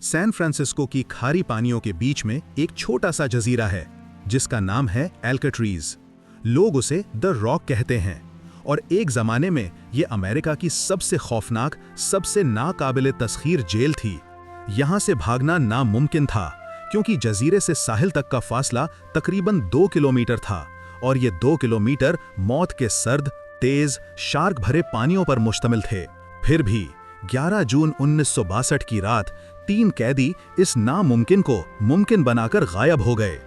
San Francisco की खारी पानियों के बीच में एक छोटा सा जजीरा है जिसका नाम है एल्काट्रीज। लोग उसे द रॉक कहते हैं और एक जमाने में यह अमेरिका की सबसे खौफनाक, सबसे नाकाबिले तस्खीर जेल थी। यहां से भागना नामुमकिन था क्योंकि जजीरे से साहिल तक का फासला तकरीबन 2 किलोमीटर था और ये 2 किलोमीटर मौत के सर्द, तेज, शार्क भरे पानियों पर मुश्तमिल थे। फिर भी 11 जून 1962 की रात 3 कैदी इस नामुमकिन को मुमकिन बनाकर गायब हो गए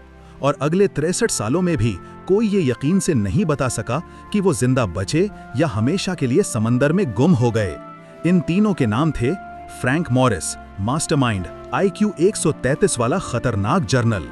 और अगले 63 सालों में भी कोई ये यकीन से नहीं बता सका कि वो जिंदा बचे या हमेशा के लिए समंदर में गुम हो गए। इन तीनों के नाम थे फ्रैंक मॉरिस, मास्टरमाइंड, IQ 133 वाला खतरनाक जर्नल;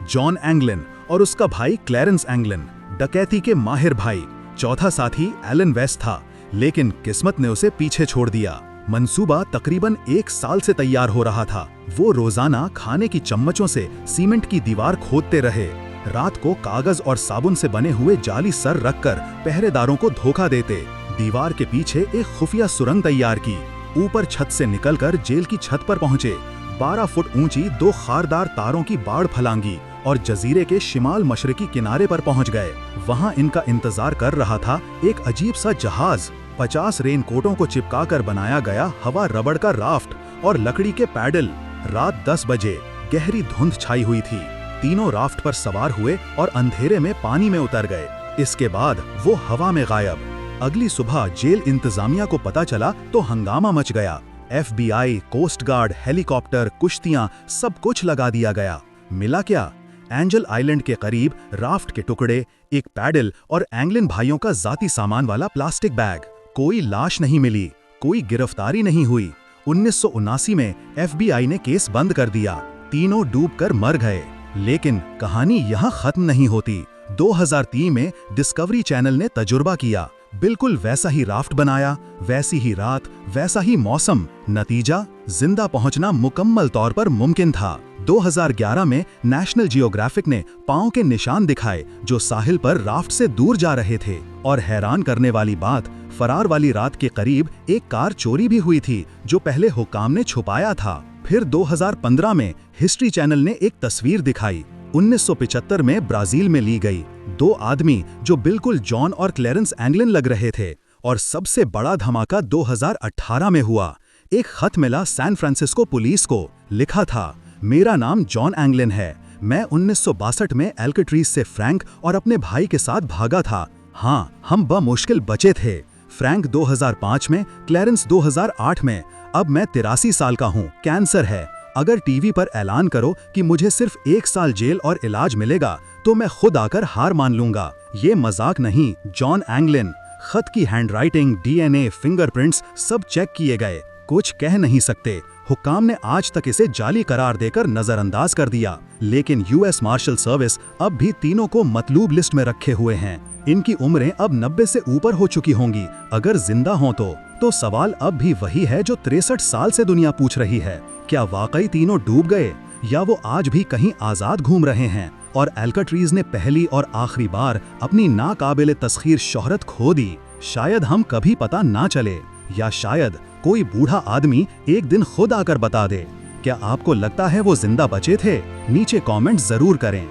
जॉन एंगलिन और उसका भाई क्लैरेंस एंगलिन, डकैती के माहिर भाई; चौथा साथी एलन वेस्ट था, लेकिन किस्मत ने उसे पीछे छोड़ दिया। मंसूबा तकरीबन 1 साल से तैयार हो रहा था। वो रोजाना खाने की चम्मचों से सीमेंट की दीवार खोदते रहे, रात को कागज और साबुन से बने हुए जाली सर रखकर पहरेदारों को धोखा देते, दीवार के पीछे एक खुफिया सुरंग तैयार की, ऊपर छत से निकलकर जेल की छत पर पहुंचे, 12 फुट ऊंची 2 खारदार तारों की बाड़ फलांगी और जजीरे के शिमाल मशरकी किनारे पर पहुंच गए। वहां इनका इंतजार कर रहा था एक अजीब सा जहाज, 50 रेनकोटों को चिपकाकर बनाया गया हवा रबड़ का राफ्ट और लकड़ी के पैडल। रात 10 बजे गहरी धुंध छाई हुई थी। तीनों राफ्ट पर सवार हुए और अंधेरे में पानी में उतर गए। इसके बाद वो हवा में गायब। अगली सुबह जेल इंतजामिया को पता चला तो हंगामा मच गया। FBI, कोस्ट गार्ड, हेलीकॉप्टर, कुश्तियां, सब कुछ लगा दिया गया। मिला क्या? एंजल आइलैंड के करीब राफ्ट के टुकड़े, एक पैडल और एंगलिन भाइयों का जाती सामान वाला प्लास्टिक बैग। कोई लाश नहीं मिली, कोई गिरफ्तारी नहीं हुई। 1979 में FBI ने केस बंद कर दिया। तीनों डूबकर मर गए। लेकिन कहानी यहाँ खत्म नहीं होती। 2003 में डिस्कवरी चैनल ने तजुर्बा किया, बिल्कुल वैसा ही राफ्ट बनाया, वैसी ही रात, वैसा ही मौसम। नतीजा, जिंदा पहुंचना मुकम्मल तौर पर मुमकिन था। 2011 में नेशनल जियोग्राफिक ने पांव के निशान दिखाए जो साहिल पर राफ्ट से दूर जा रहे थे। और हैरान करने वाली बात, फरार वाली रात के करीब एक कार चोरी भी हुई थी जो पहले हुकाम ने छुपाया था। फिर 2015 में हिस्ट्री चैनल ने एक तस्वीर दिखाई, 1975 में ब्राजील में ली गई। 2 आदमी जो बिल्कुल जॉन और क्लैरेंस एंगलिन लग रहे थे। और सबसे बड़ा धमाका 2018 में हुआ। एक खत मिला सैन फ्रांसिस्को पुलिस को। लिखा था, मेरा नाम जॉन एंगलिन है, मैं 1962 में एल्काट्रीज से फ्रैंक और अपने भाई के साथ भागा था। हाँ, हम बमुश्किल बचे थे। फ्रैंक 2005 में, क्लैरेंस 2008 में। अब मैं 83 साल का हूँ, कैंसर है। अगर टीवी पर ऐलान करो कि मुझे सिर्फ 1 साल जेल और इलाज मिलेगा तो मैं खुद आकर हार मान लूंगा। ये मजाक नहीं। जॉन एंगलिन। खत की हैंडराइटिंग, DNA, फिंगरप्रिंट्स सब चेक किए गए। कुछ कह नहीं सकते। हुक्काम ने आज तक इसे जाली करार देकर नजरअंदाज कर दिया। लेकिन US मार्शल सर्विस अब भी तीनों को मतलूब लिस्ट में रखे हुए हैं। इनकी उम्रें अब 90 से ऊपर हो चुकी होंगी। अगर जिंदा हों तो सवाल अब भी वही है जो 63 साल से दुनिया पूछ रही है। क्या वाकई तीनों डूब गए या वो आज भी कहीं आजाद घूम रहे हैं? और एल्काट्रीज ने पहली और आखिरी बार अपनी नाकाबिले तस्खीर शोहरत खो दी। शायद हम कभी पता ना चले, या शायद कोई बूढ़ा आदमी एक दिन खुद आकर बता दे। क्या आपको लगता है वो जिंदा बचे थे? नीचे कमेंट जरूर करें।